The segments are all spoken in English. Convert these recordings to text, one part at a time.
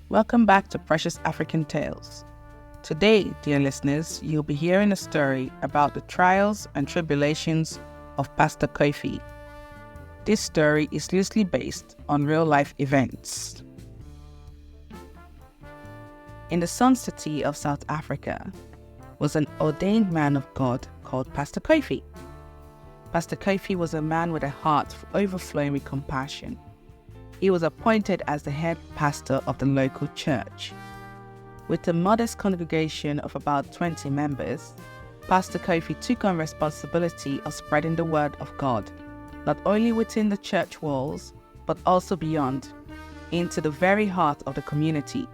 Welcome back to Precious African Tales. Today, dear listeners, you'll be hearing a story about the trials and tribulations of Pastor Kofi. This story is loosely based on real-life events. In the Sun City of South Africa was an ordained man of God called Pastor Kofi. Pastor Kofi was a man with a heart overflowing with compassion. He was appointed as the head pastor of the local church. With a modest congregation of about 20 members, Pastor Kofi took on responsibility of spreading the word of God, not only within the church walls, but also beyond, into the very heart of the community.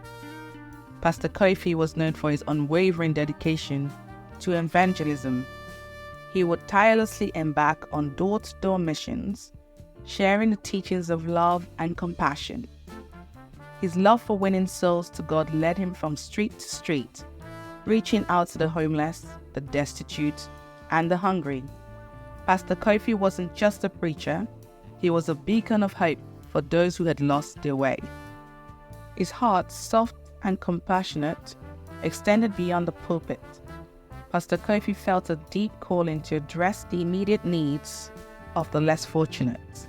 Pastor Kofi was known for his unwavering dedication to evangelism. He would tirelessly embark on door-to-door missions, sharing the teachings of love and compassion. His love for winning souls to God led him from street to street, reaching out to the homeless, the destitute, and the hungry. Pastor Kofi wasn't just a preacher, he was a beacon of hope for those who had lost their way. His heart, soft and compassionate, extended beyond the pulpit. Pastor Kofi felt a deep calling to address the immediate needs of the less fortunate.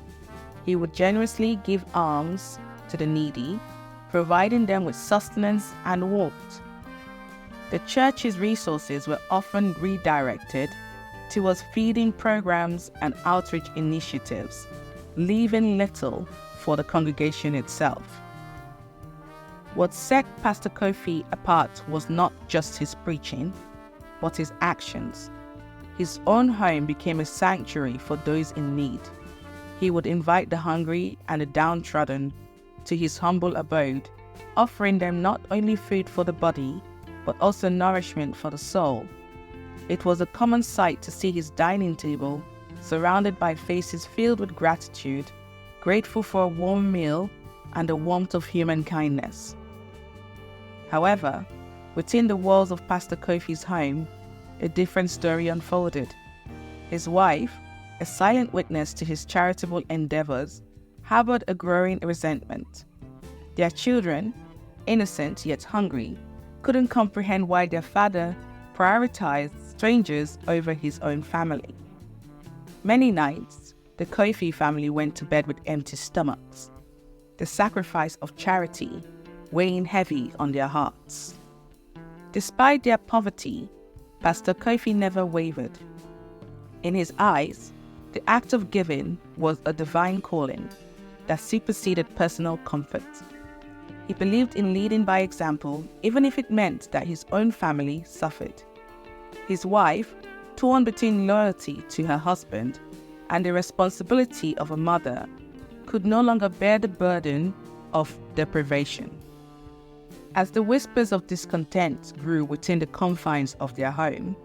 He would generously give alms to the needy, providing them with sustenance and warmth. The church's resources were often redirected towards feeding programs and outreach initiatives, leaving little for the congregation itself. What set Pastor Kofi apart was not just his preaching, but his actions. His own home became a sanctuary for those in need. He would invite the hungry and the downtrodden to his humble abode, offering them not only food for the body, but also nourishment for the soul. It was a common sight to see his dining table surrounded by faces filled with gratitude, grateful for a warm meal and the warmth of human kindness. However, within the walls of Pastor Kofi's home, a different story unfolded. His wife, a silent witness to his charitable endeavors, harbored a growing resentment. Their children, innocent yet hungry, couldn't comprehend why their father prioritized strangers over his own family. Many nights, the Kofi family went to bed with empty stomachs, the sacrifice of charity weighing heavy on their hearts. Despite their poverty, Pastor Kofi never wavered. In his eyes, the act of giving was a divine calling that superseded personal comfort. He believed in leading by example, even if it meant that his own family suffered. His wife, torn between loyalty to her husband and the responsibility of a mother, could no longer bear the burden of deprivation. As the whispers of discontent grew within the confines of their home,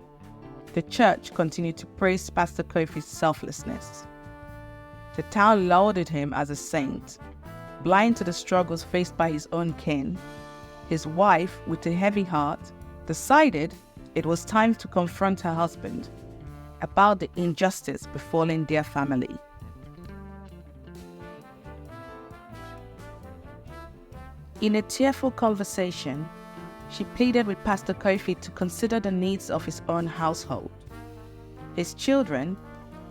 the church continued to praise Pastor Kofi's selflessness. The town lauded him as a saint, blind to the struggles faced by his own kin. His wife, with a heavy heart, decided it was time to confront her husband about the injustice befalling their family. In a tearful conversation, she pleaded with Pastor Kofi to consider the needs of his own household. His children,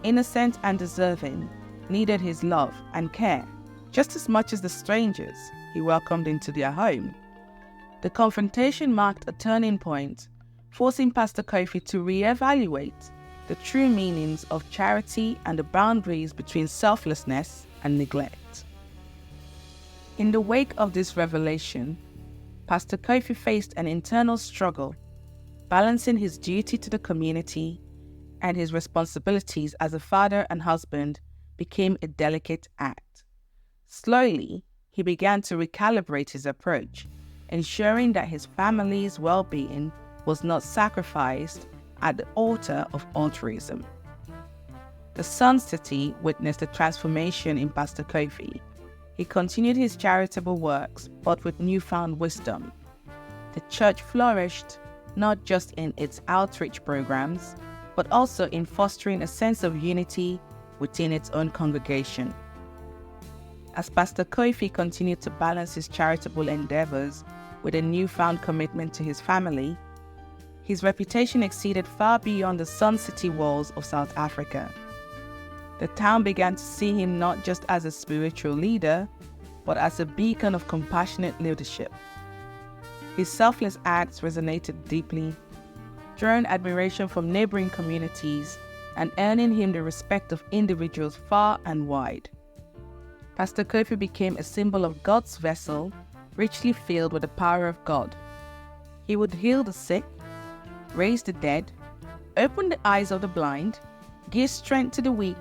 innocent and deserving, needed his love and care just as much as the strangers he welcomed into their home. The confrontation marked a turning point, forcing Pastor Kofi to reevaluate the true meanings of charity and the boundaries between selflessness and neglect. In the wake of this revelation, Pastor Kofi faced an internal struggle, balancing his duty to the community and his responsibilities as a father and husband became a delicate act. Slowly, he began to recalibrate his approach, ensuring that his family's well-being was not sacrificed at the altar of altruism. The Sun City witnessed a transformation in Pastor Kofi. He continued his charitable works, but with newfound wisdom. The church flourished not just in its outreach programs, but also in fostering a sense of unity within its own congregation. As Pastor Kofi continued to balance his charitable endeavors with a newfound commitment to his family, his reputation exceeded far beyond the Sun City walls of South Africa. The town began to see him not just as a spiritual leader, but as a beacon of compassionate leadership. His selfless acts resonated deeply, drawing admiration from neighboring communities and earning him the respect of individuals far and wide. Pastor Kofi became a symbol of God's vessel, richly filled with the power of God. He would heal the sick, raise the dead, open the eyes of the blind, give strength to the weak,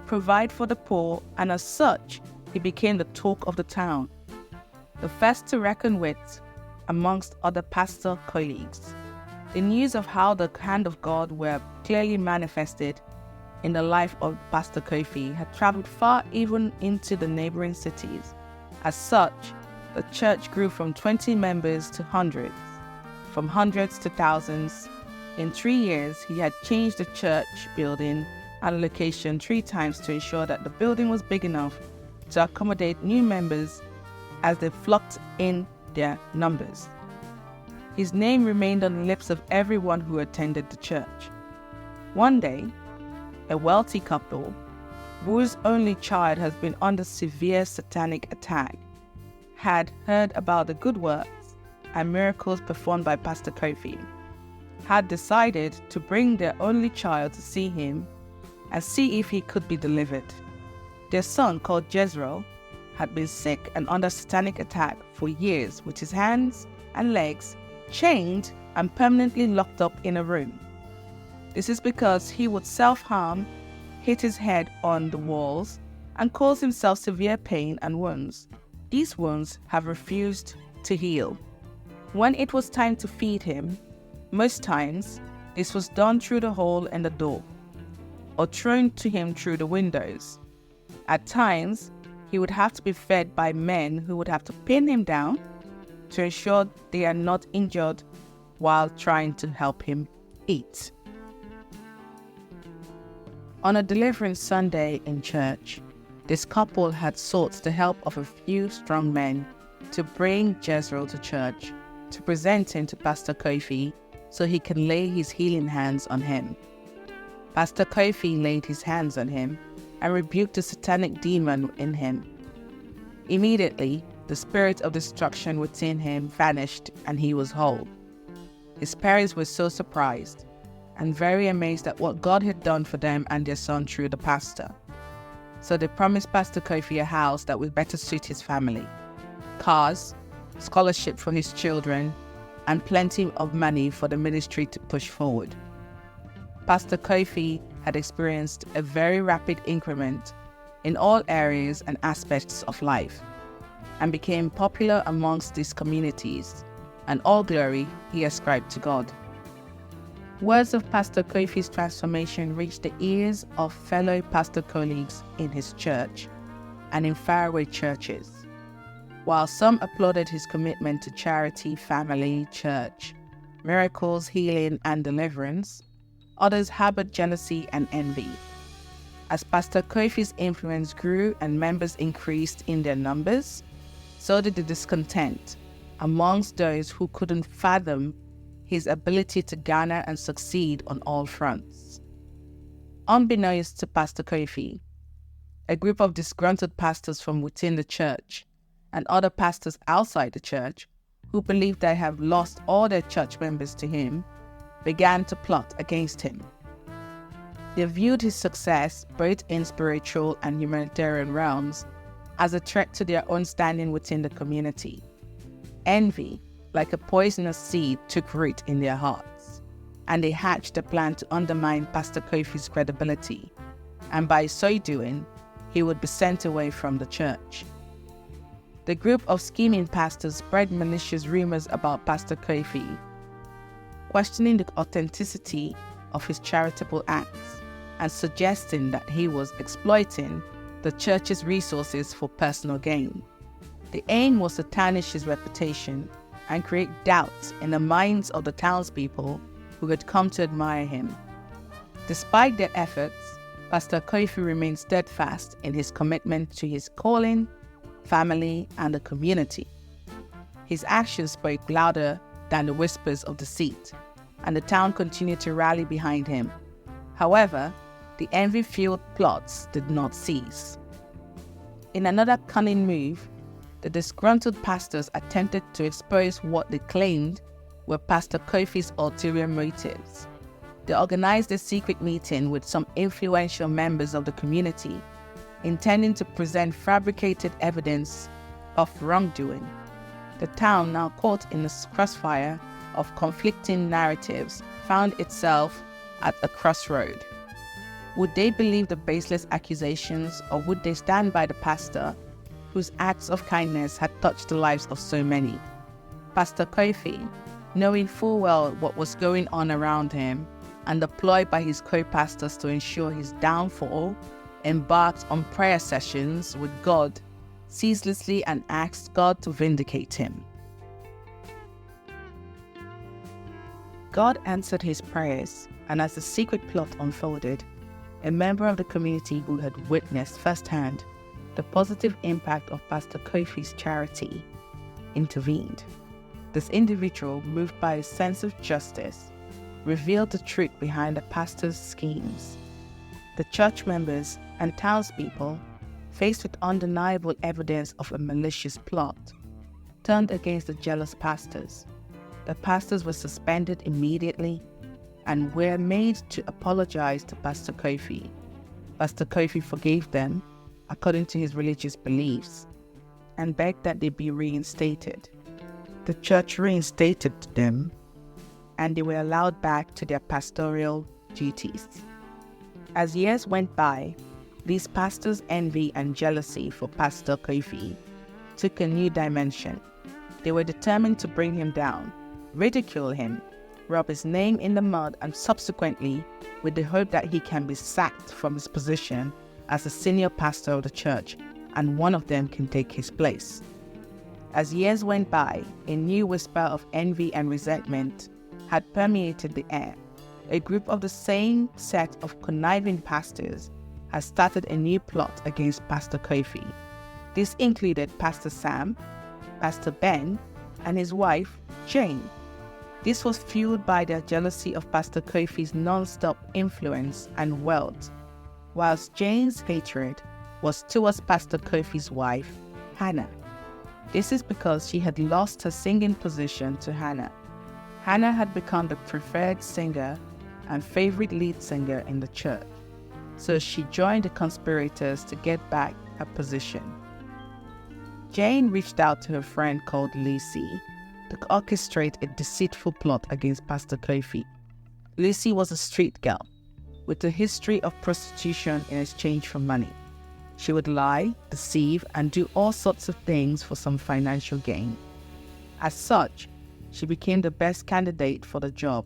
provide for the poor, and as such, he became the talk of the town, the first to reckon with amongst other pastor colleagues. The news of how the hand of God were clearly manifested in the life of Pastor Kofi had traveled far even into the neighboring cities. As such, the church grew from 20 members to hundreds, from hundreds to thousands. In 3 years, he had changed the church building and location 3 times to ensure that the building was big enough to accommodate new members as they flocked in their numbers. His name remained on the lips of everyone who attended the church. One day, a wealthy couple, whose only child has been under severe satanic attack, had heard about the good works and miracles performed by Pastor Kofi, had decided to bring their only child to see him and see if he could be delivered. Their son, called Jezreel, had been sick and under satanic attack for years, with his hands and legs chained and permanently locked up in a room. This is because he would self-harm, hit his head on the walls, and cause himself severe pain and wounds. These wounds have refused to heal. When it was time to feed him, most times this was done through the hole in the door, or thrown to him through the windows. At times, he would have to be fed by men who would have to pin him down to ensure they are not injured while trying to help him eat. On a Deliverance Sunday in church, this couple had sought the help of a few strong men to bring Jezreel to church, to present him to Pastor Kofi so he can lay his healing hands on him. Pastor Kofi laid his hands on him and rebuked the satanic demon in him. Immediately, the spirit of destruction within him vanished and he was whole. His parents were so surprised and very amazed at what God had done for them and their son through the pastor. So they promised Pastor Kofi a house that would better suit his family, cars, scholarship for his children, and plenty of money for the ministry to push forward. Pastor Kofi had experienced a very rapid increment in all areas and aspects of life, and became popular amongst these communities, and all glory he ascribed to God. Words of Pastor Kofi's transformation reached the ears of fellow pastor colleagues in his church and in faraway churches. While some applauded his commitment to charity, family, church, miracles, healing, and deliverance, others harbored jealousy and envy. As Pastor Kofi's influence grew and members increased in their numbers, so did the discontent amongst those who couldn't fathom his ability to garner and succeed on all fronts. Unbeknownst to Pastor Kofi, a group of disgruntled pastors from within the church and other pastors outside the church who believed they have lost all their church members to him began to plot against him. They viewed his success, both in spiritual and humanitarian realms, as a threat to their own standing within the community. Envy, like a poisonous seed, took root in their hearts, and they hatched a plan to undermine Pastor Kofi's credibility, and by so doing, he would be sent away from the church. The group of scheming pastors spread malicious rumors about Pastor Kofi, questioning the authenticity of his charitable acts and suggesting that he was exploiting the church's resources for personal gain. The aim was to tarnish his reputation and create doubts in the minds of the townspeople who had come to admire him. Despite their efforts, Pastor Kofi remained steadfast in his commitment to his calling family, and the community. His actions spoke louder than the whispers of deceit, and the town continued to rally behind him. However, the envy-fueled plots did not cease. In another cunning move, the disgruntled pastors attempted to expose what they claimed were Pastor Kofi's ulterior motives. They organized a secret meeting with some influential members of the community, intending to present fabricated evidence of wrongdoing. The town, now caught in the crossfire of conflicting narratives, found itself at a crossroad. Would they believe the baseless accusations, or would they stand by the pastor whose acts of kindness had touched the lives of so many? Pastor Kofi, knowing full well what was going on around him and the ploy by his co-pastors to ensure his downfall, embarked on prayer sessions with God ceaselessly and asked God to vindicate him. God answered his prayers, and as the secret plot unfolded, a member of the community who had witnessed firsthand the positive impact of Pastor Kofi's charity intervened. This individual, moved by a sense of justice, revealed the truth behind the pastor's schemes. The church members and townspeople, faced with undeniable evidence of a malicious plot, turned against the jealous pastors. The pastors were suspended immediately and were made to apologize to Pastor Kofi. Pastor Kofi forgave them according to his religious beliefs and begged that they be reinstated. The church reinstated them, and they were allowed back to their pastoral duties. As years went by, these pastors' envy and jealousy for Pastor Kofi took a new dimension. They were determined to bring him down, ridicule him, rub his name in the mud, and subsequently, with the hope that he can be sacked from his position as a senior pastor of the church, and one of them can take his place. As years went by, a new whisper of envy and resentment had permeated the air. A group of the same set of conniving pastors had started a new plot against Pastor Kofi. This included Pastor Sam, Pastor Ben, and his wife, Jane. This was fueled by their jealousy of Pastor Kofi's non-stop influence and wealth, whilst Jane's hatred was towards Pastor Kofi's wife, Hannah. This is because she had lost her singing position to Hannah. Hannah had become the preferred singer and favorite lead singer in the church, so she joined the conspirators to get back her position. Jane reached out to her friend called Lucy to orchestrate a deceitful plot against Pastor Kofi. Lucy was a street girl with a history of prostitution in exchange for money. She would lie, deceive, and do all sorts of things for some financial gain. As such, she became the best candidate for the job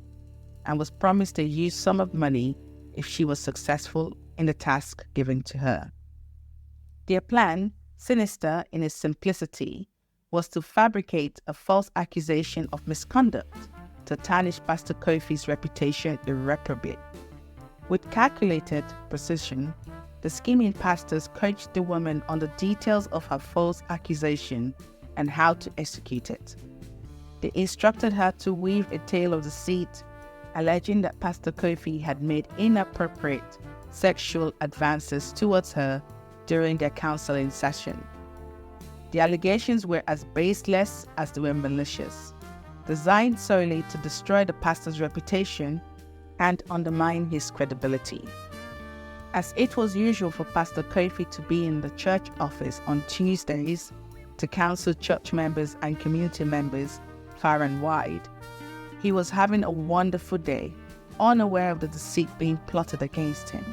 and was promised a huge sum of money if she was successful in the task given to her. Their plan, sinister in its simplicity, was to fabricate a false accusation of misconduct to tarnish Pastor Kofi's reputation irreparably. With calculated precision, the scheming pastors coached the woman on the details of her false accusation and how to execute it. They instructed her to weave a tale of deceit, alleging that Pastor Kofi had made inappropriate sexual advances towards her during their counseling session. The allegations were as baseless as they were malicious, designed solely to destroy the pastor's reputation and undermine his credibility. As it was usual for Pastor Kofi to be in the church office on Tuesdays to counsel church members and community members far and wide, he was having a wonderful day, unaware of the deceit being plotted against him.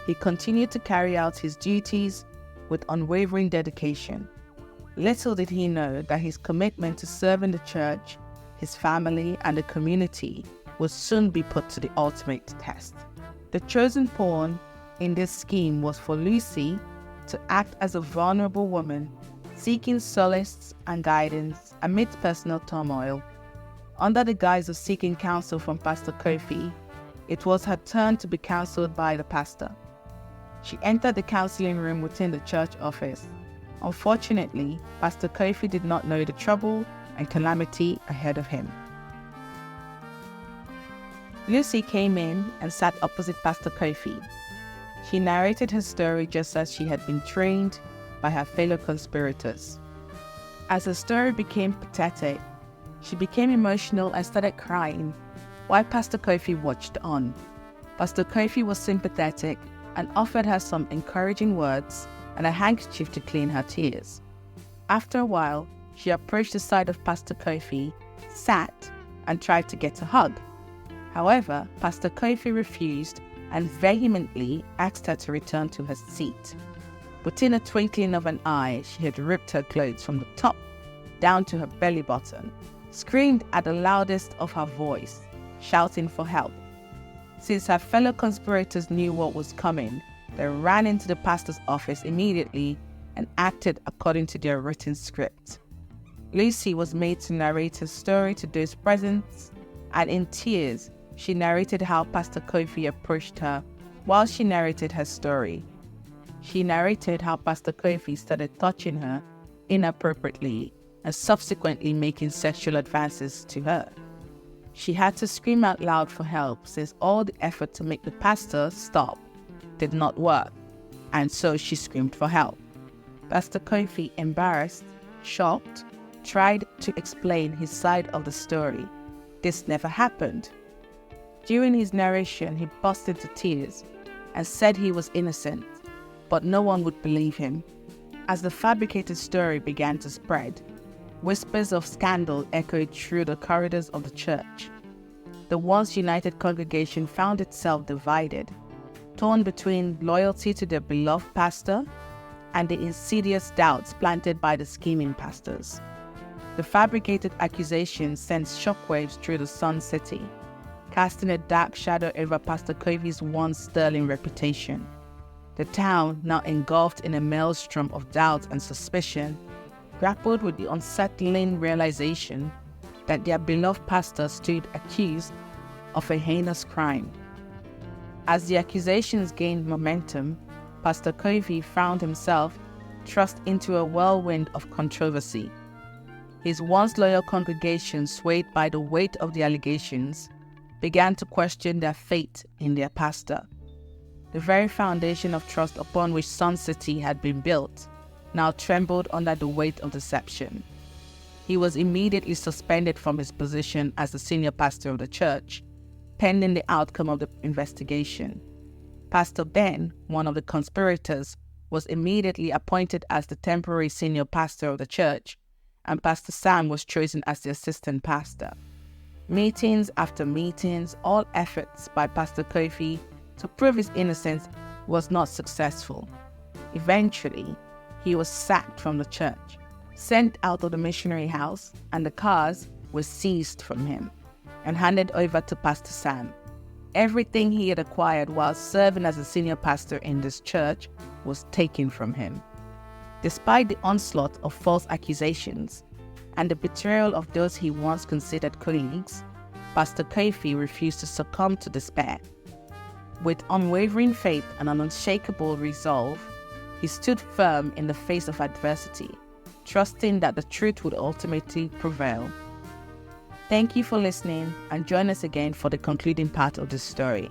He continued to carry out his duties with unwavering dedication. Little did he know that his commitment to serving the church, his family, and the community would soon be put to the ultimate test. The chosen pawn in this scheme was for Lucy to act as a vulnerable woman seeking solace and guidance amidst personal turmoil. Under the guise of seeking counsel from Pastor Kofi, it was her turn to be counseled by the pastor. She entered the counseling room within the church office, Unfortunately, Pastor Kofi did not know the trouble and calamity ahead of him. Lucy came in and sat opposite Pastor Kofi. She narrated her story just as she had been trained by her fellow conspirators. As the story became pathetic, she became emotional and started crying, while Pastor Kofi watched on. Pastor Kofi was sympathetic and offered her some encouraging words and a handkerchief to clean her tears. After a while, she approached the side of Pastor Kofi, sat, and tried to get a hug. However, Pastor Kofi refused and vehemently asked her to return to her seat. Within a twinkling of an eye, she had ripped her clothes from the top down to her belly button, screamed at the loudest of her voice, shouting for help. Since her fellow conspirators knew what was coming, they ran into the pastor's office immediately and acted according to their written script. Lucy was made to narrate her story to those present, and in tears, she narrated how Pastor Kofi approached her while she narrated her story. She narrated how Pastor Kofi started touching her inappropriately and subsequently making sexual advances to her. She had to scream out loud for help since all the effort to make the pastor stop did not work, and so she screamed for help. Pastor Kofi, embarrassed, shocked, tried to explain his side of the story. This never happened. During his narration, he burst into tears and said he was innocent, but no one would believe him. As the fabricated story began to spread, whispers of scandal echoed through the corridors of the church. The once united congregation found itself divided, torn between loyalty to their beloved pastor and the insidious doubts planted by the scheming pastors. The fabricated accusations sent shockwaves through the Sun City, casting a dark shadow over Pastor Kofi's once sterling reputation. The town, now engulfed in a maelstrom of doubt and suspicion, grappled with the unsettling realization that their beloved pastor stood accused of a heinous crime. As the accusations gained momentum, Pastor Kofi found himself thrust into a whirlwind of controversy. His once loyal congregation, swayed by the weight of the allegations, began to question their faith in their pastor. The very foundation of trust upon which Sun City had been built now trembled under the weight of deception. He was immediately suspended from his position as the senior pastor of the church, pending the outcome of the investigation. Pastor Ben, one of the conspirators, was immediately appointed as the temporary senior pastor of the church, and Pastor Sam was chosen as the assistant pastor. Meetings after meetings, all efforts by Pastor Kofi to prove his innocence was not successful. Eventually, he was sacked from the church, sent out of the missionary house, and the cars were seized from him and handed over to Pastor Sam. Everything he had acquired while serving as a senior pastor in this church was taken from him. Despite the onslaught of false accusations and the betrayal of those he once considered colleagues, Pastor Kofi refused to succumb to despair. With unwavering faith and an unshakable resolve, he stood firm in the face of adversity, trusting that the truth would ultimately prevail. Thank you for listening, and join us again for the concluding part of this story.